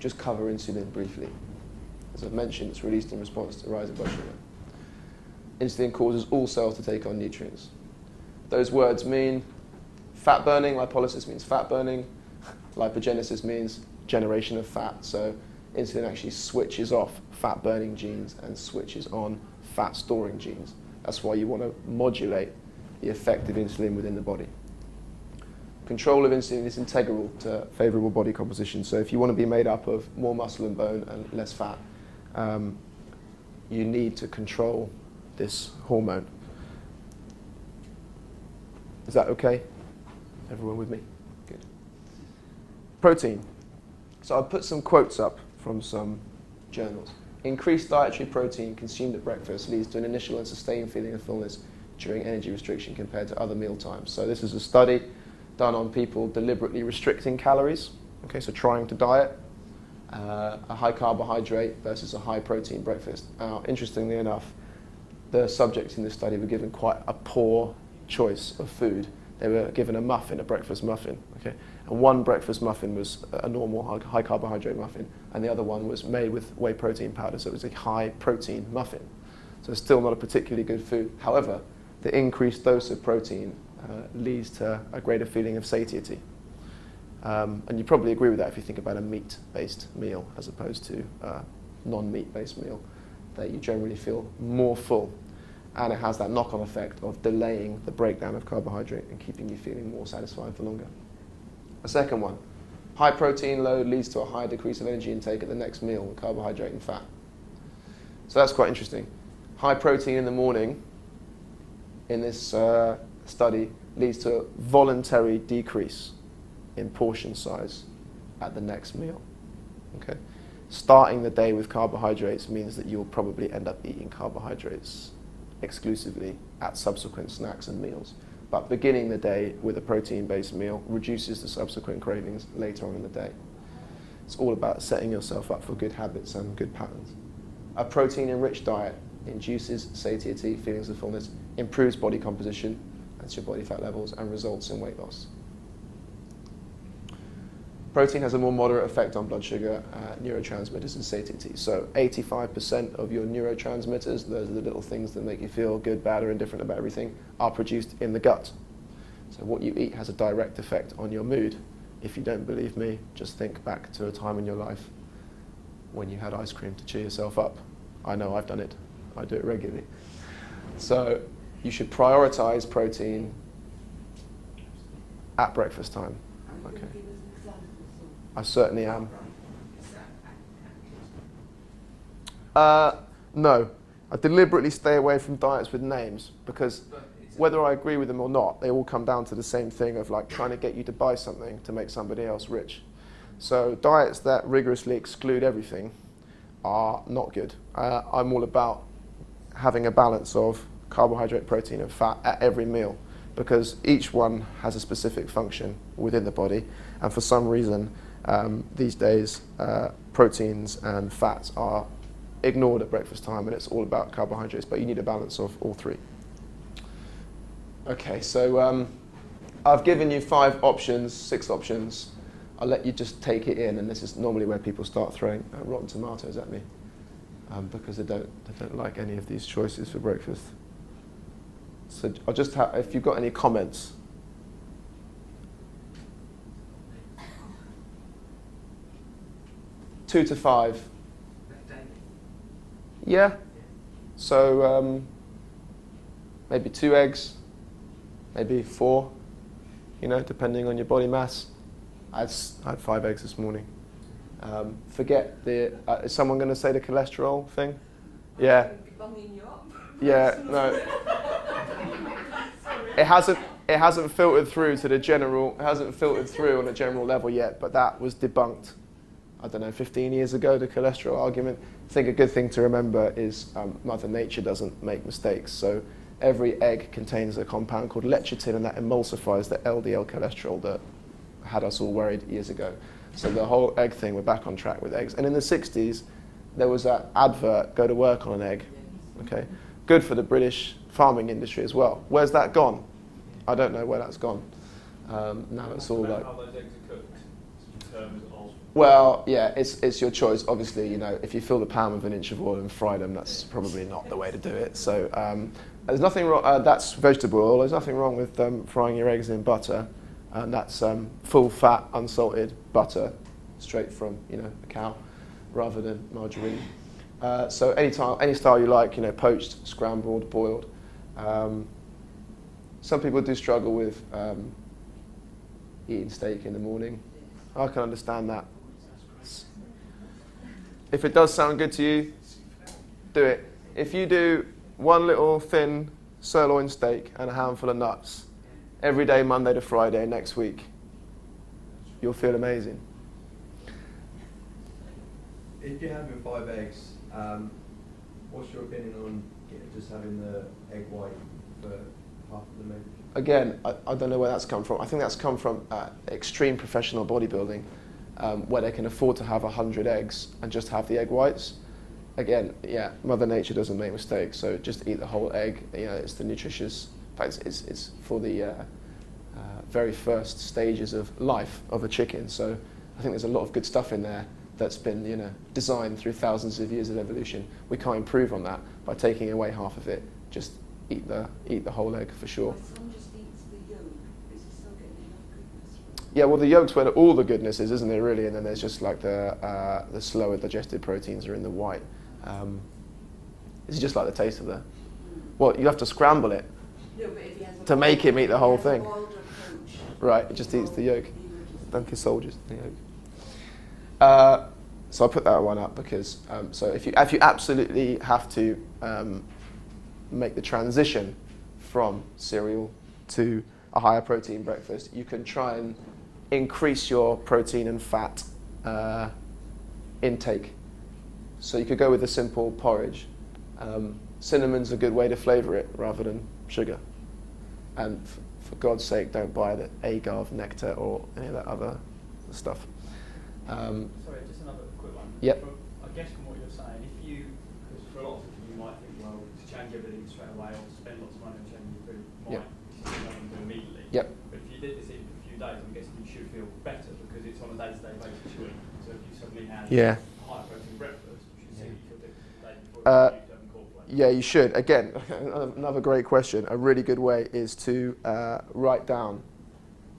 just cover insulin briefly. As I've mentioned, it's released in response to rising blood sugar. Insulin causes all cells to take on nutrients. Those words mean fat burning. Lipolysis means fat burning. Lipogenesis means generation of fat. So insulin actually switches off fat burning genes and switches on fat storing genes. That's why you want to modulate the effect of insulin within the body. Control of insulin is integral to favourable body composition. So if you want to be made up of more muscle and bone and less fat, you need to control this hormone. Is that okay? Everyone with me? Good. Protein. So I've put some quotes up from some journals. Increased dietary protein consumed at breakfast leads to an initial and sustained feeling of fullness during energy restriction compared to other meal times. So this is a study done on people deliberately restricting calories, okay, so trying to diet, a high carbohydrate versus a high protein breakfast. Now, interestingly enough, the subjects in this study were given quite a poor choice of food. They were given a muffin, a breakfast muffin, okay, and one breakfast muffin was a normal high carbohydrate muffin, and the other one was made with whey protein powder, so it was a high protein muffin. So it's still not a particularly good food. However, the increased dose of protein leads to a greater feeling of satiety. And you probably agree with that if you think about a meat-based meal as opposed to a non-meat-based meal, that you generally feel more full. And it has that knock-on effect of delaying the breakdown of carbohydrate and keeping you feeling more satisfied for longer. A second one, high protein load leads to a high decrease of energy intake at the next meal with carbohydrate and fat. So that's quite interesting. High protein in the morning in this study leads to a voluntary decrease in portion size at the next meal. Okay? Starting the day with carbohydrates means that you'll probably end up eating carbohydrates exclusively at subsequent snacks and meals. But beginning the day with a protein-based meal reduces the subsequent cravings later on in the day. It's all about setting yourself up for good habits and good patterns. A protein-enriched diet induces satiety, feelings of fullness, improves body composition, that's your body fat levels, and results in weight loss. Protein has a more moderate effect on blood sugar, neurotransmitters, and satiety. So 85% of your neurotransmitters, those are the little things that make you feel good, bad, or indifferent about everything, are produced in the gut. So what you eat has a direct effect on your mood. If you don't believe me, just think back to a time in your life when you had ice cream to cheer yourself up. I know I've done it. I do it regularly. So you should prioritize protein at breakfast time. Okay. I certainly am. No. I deliberately stay away from diets with names because whether I agree with them or not, they all come down to the same thing of like trying to get you to buy something to make somebody else rich. So diets that rigorously exclude everything are not good. I'm all about having a balance of carbohydrate, protein, and fat at every meal because each one has a specific function within the body, and for some reason these days proteins and fats are ignored at breakfast time and it's all about carbohydrates, but you need a balance of all three. Okay, so I've given you 5 options, 6 options. I'll let you just take it in, and this is normally where people start throwing rotten tomatoes at me because they don't like any of these choices for breakfast. So I'll just have, if you've got any comments. Two to 5. Yeah. So maybe 2 eggs, maybe 4, depending on your body mass. I had 5 eggs this morning. Forget the, is someone going to say the cholesterol thing? Yeah. Yeah, no. It hasn't filtered through to the general, it hasn't filtered through on a general level yet, but that was debunked, I don't know, 15 years ago, the cholesterol argument. I think a good thing to remember is Mother Nature doesn't make mistakes. So every egg contains a compound called lecithin, and that emulsifies the LDL cholesterol that had us all worried years ago. So the whole egg thing, we're back on track with eggs. And in the 60s, there was that advert, go to work on an egg. Okay, good for the British farming industry as well. Where's that gone? I don't know where that's gone. Now it's all like... How those eggs are cooked in terms of Well, yeah, it's your choice. Obviously, you know, if you fill the pan with an inch of oil and fry them, that's probably not the way to do it. So there's nothing wrong. That's vegetable oil. There's nothing wrong with frying your eggs in butter, and that's full fat, unsalted butter, straight from a cow, rather than margarine. So any style you like, poached, scrambled, boiled. Some people do struggle with eating steak in the morning. I can understand that. If it does sound good to you, do it. If you do one little thin sirloin steak and a handful of nuts every day, Monday to Friday, next week, you'll feel amazing. If you're having 5 eggs, what's your opinion on just having the egg white for half of the meal? Again, I don't know where that's come from. I think that's come from extreme professional bodybuilding, where they can afford to have 100 eggs and just have the egg whites. Again, yeah, Mother Nature doesn't make mistakes, so just eat the whole egg. It's the nutritious. In fact, it's for the very first stages of life of a chicken. So I think there's a lot of good stuff in there that's been designed through thousands of years of evolution. We can't improve on that by taking away half of it. Just eat the whole egg for sure. My son just eats the yolk. Is he still getting enough goodness? Yeah, well, the yolk's where all the goodness is, isn't it, really? And then there's just like the slower digested proteins are in the white. It's just like the taste of the... Well, you have to scramble it No, but if he has to make him eat the whole thing. boiled approach, Right, it just eats the yolk. Donkey soldiers, the yolk. So I put that one up because so if you absolutely have to make the transition from cereal to a higher protein breakfast, you can try and increase your protein and fat intake. So you could go with a simple porridge. Cinnamon's a good way to flavour it rather than sugar. And for God's sake, don't buy the agave nectar or any of that other stuff. Sorry, just another quick one. Yep. I guess from what you're saying, because for a lot of people you might think, well, to change everything straight away or to spend lots of money on changing your food, Yep. Something to do immediately. Yep. But if you did this even for a few days, I'm guessing you should feel better because it's on a day-to-day basis you're eating. So if you suddenly had a higher protein breakfast, you should see you feel different the day before you have incorporated. Yeah, you should. Again, another great question. A really good way is to write down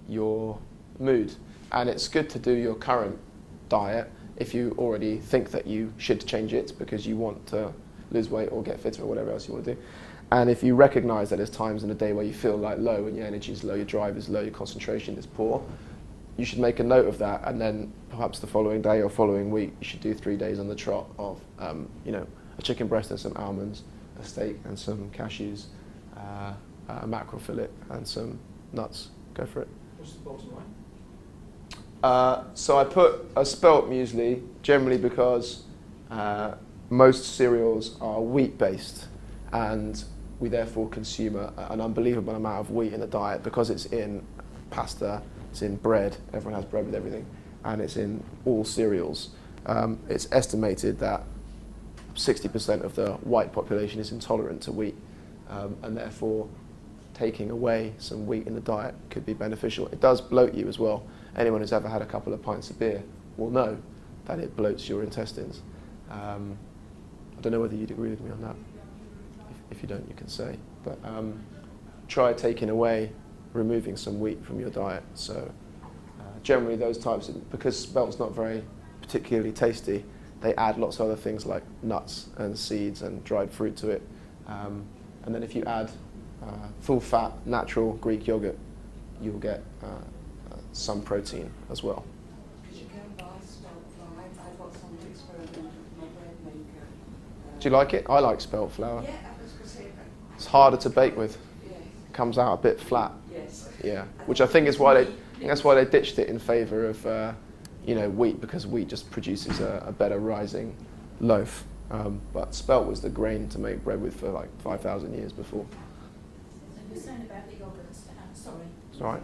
your mood. And it's good to do your current diet if you already think that you should change it because you want to lose weight or get fitter or whatever else you want to do. And if you recognise that there's times in the day where you feel like low and your energy is low, your drive is low, your concentration is poor, you should make a note of that, and then perhaps the following day or following week you should do 3 days on the trot of a chicken breast and some almonds, a steak and some cashews, a mackerel fillet and some nuts. Go for it. What's the bottom line? So I put a spelt muesli, generally because most cereals are wheat-based, and we therefore consume an unbelievable amount of wheat in the diet because it's in pasta, it's in bread, everyone has bread with everything, and it's in all cereals. It's estimated that 60% of the white population is intolerant to wheat, and therefore taking away some wheat in the diet could be beneficial. It does bloat you as well. Anyone who's ever had a couple of pints of beer will know that it bloats your intestines. I don't know whether you'd agree with me on that. If you don't, you can say. But try taking away, removing some wheat from your diet. So generally those types, because spelt's not very particularly tasty, they add lots of other things like nuts and seeds and dried fruit to it. And then if you add full fat, natural Greek yogurt, you'll get some protein as well. Because you can buy spelt flour. I got some to experiment with my bread maker. Do you like it? I like spelt flour. Yeah, I was going to say that. It's harder to bake with. Yes. It comes out a bit flat. Yes. Yeah, which I think is why that's why they ditched it in favour of wheat, because wheat just produces a better rising loaf. But spelt was the grain to make bread with for like 5,000 years before. So you're saying about the yogurt, sorry. It's all right.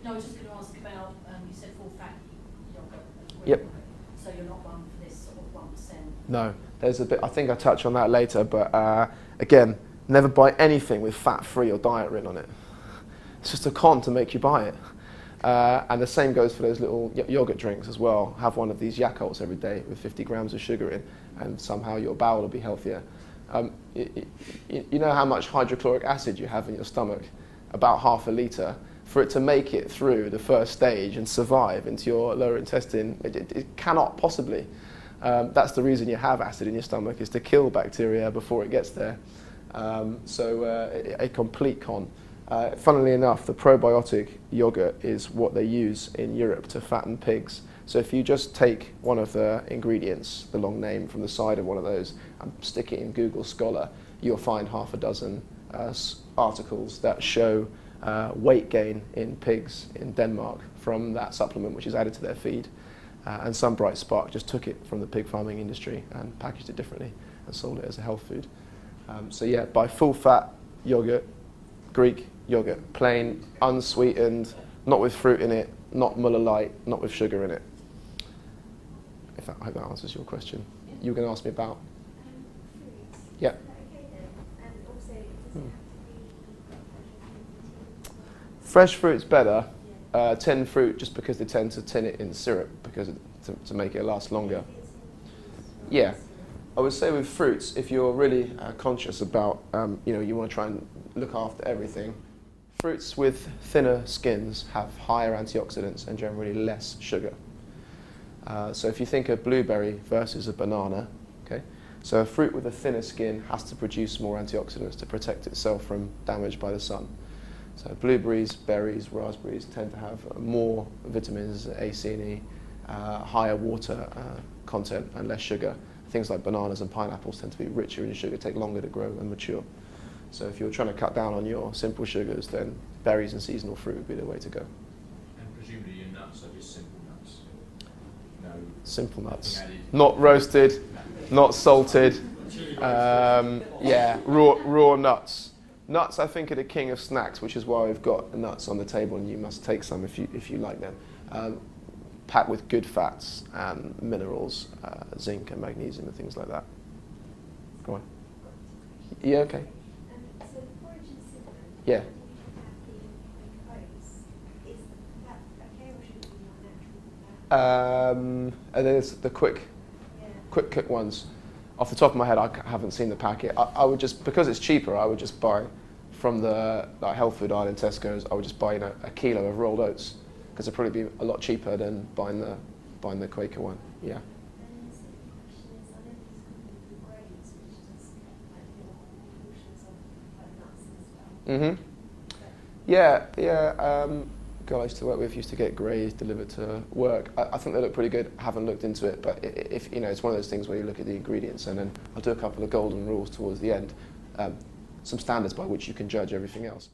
No, I was just going to ask about, you said full fat yogurt as well. Yep. So you're not one for this sort of 1%? No, there's a bit, I think I touch on that later, but again, never buy anything with fat-free or diet written on it. It's just a con to make you buy it. And the same goes for those little yogurt drinks as well. Have one of these Yakults every day with 50 grams of sugar in, and somehow your bowel will be healthier. You know how much hydrochloric acid you have in your stomach? About half a litre. For it to make it through the first stage and survive into your lower intestine, it cannot possibly. That's the reason you have acid in your stomach, is to kill bacteria before it gets there. A complete con. Funnily enough, the probiotic yogurt is what they use in Europe to fatten pigs. So if you just take one of the ingredients, the long name from the side of one of those, and stick it in Google Scholar, you'll find half a dozen articles that show weight gain in pigs in Denmark from that supplement, which is added to their feed. And some bright spark just took it from the pig farming industry and packaged it differently and sold it as a health food. So yeah, buy full fat yogurt, Greek yogurt, plain, unsweetened, not with fruit in it, not Muller Light, not with sugar in it. I hope that answers your question. You were going to ask me about? Fruits. Yeah. Okay then. And also, does it have to be Fresh fruit's better. Tinned fruit, just because they tend to tin it in syrup to make it last longer. Yeah. I would say with fruits, if you're really conscious about, you want to try and look after everything, fruits with thinner skins have higher antioxidants and generally less sugar. So if you think a blueberry versus a banana, okay, so a fruit with a thinner skin has to produce more antioxidants to protect itself from damage by the sun. So blueberries, berries, raspberries tend to have more vitamins, A, C, and E, higher water content and less sugar. Things like bananas and pineapples tend to be richer in sugar, take longer to grow and mature. So if you're trying to cut down on your simple sugars, then berries and seasonal fruit would be the way to go. And presumably your nuts are just simple nuts? No. Simple nuts. Added. Not roasted, not salted. Raw nuts. Nuts, I think, are the king of snacks, which is why we've got nuts on the table, and you must take some if you like them. Packed with good fats and minerals, zinc and magnesium and things like that. Go on. Yeah, okay. So the porridge and cinnamon, Yeah. do you have the oats? Is that okay, or should it be more natural than that? And then it's the quick cook ones. Off the top of my head, I haven't seen the packet. I would just, because it's cheaper, I would just buy from the health food aisle in Tesco's. I would just buy a kilo of rolled oats, because it'd probably be a lot cheaper than buying the Quaker one. Yeah. And then the second question is, I know these company called Grains, which does like little portions of like nuts and stuff. Yeah. Girl I used to work with used to get greys delivered to work. I think they look pretty good. I haven't looked into it, but if it's one of those things where you look at the ingredients, and then I'll do a couple of golden rules towards the end, some standards by which you can judge everything else.